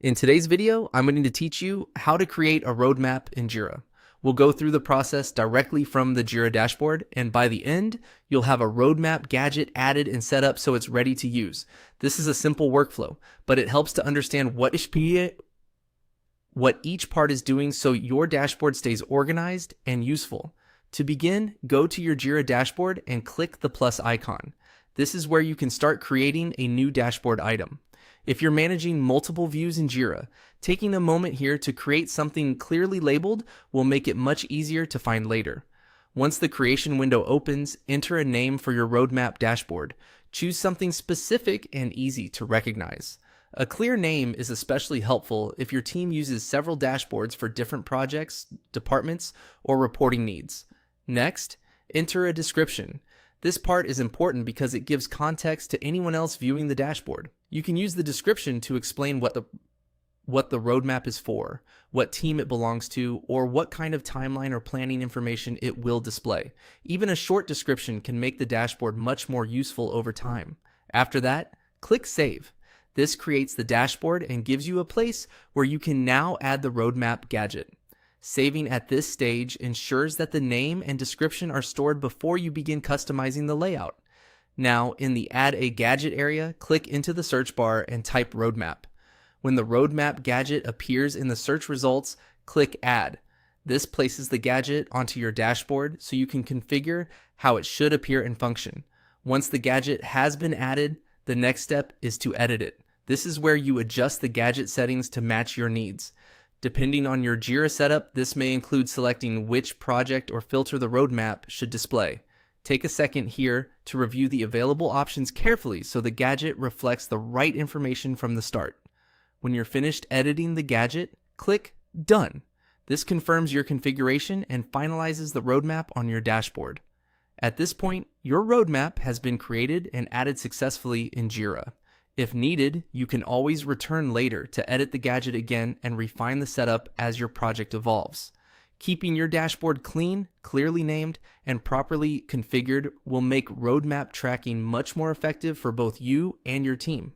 In today's video, I'm going to teach you how to create a roadmap in Jira. We'll go through the process directly from the Jira dashboard, and by the end, you'll have a roadmap gadget added and set up so it's ready to use. This is a simple workflow, but it helps to understand what each part is doing so your dashboard stays organized and useful. To begin, go to your Jira dashboard and click the plus icon. This is where you can start creating a new dashboard item. If you're managing multiple views in Jira, taking a moment here to create something clearly labeled will make it much easier to find later. Once the creation window opens, enter a name for your roadmap dashboard. Choose something specific and easy to recognize. A clear name is especially helpful if your team uses several dashboards for different projects, departments, or reporting needs. Next, enter a description. This part is important because it gives context to anyone else viewing the dashboard. You can use the description to explain what the roadmap is for, what team it belongs to, or what kind of timeline or planning information it will display. Even a short description can make the dashboard much more useful over time. After that, click Save. This creates the dashboard and gives you a place where you can now add the roadmap gadget. Saving at this stage ensures that the name and description are stored before you begin customizing the layout. Now, in the Add a Gadget area, click into the search bar and type Roadmap. When the Roadmap gadget appears in the search results, click Add. This places the gadget onto your dashboard so you can configure how it should appear and function. Once the gadget has been added, the next step is to edit it. This is where you adjust the gadget settings to match your needs. Depending on your Jira setup, this may include selecting which project or filter the roadmap should display. Take a second here to review the available options carefully so the gadget reflects the right information from the start. When you're finished editing the gadget, click Done. This confirms your configuration and finalizes the roadmap on your dashboard. At this point, your roadmap has been created and added successfully in Jira. If needed, you can always return later to edit the gadget again and refine the setup as your project evolves. Keeping your dashboard clean, clearly named, and properly configured will make roadmap tracking much more effective for both you and your team.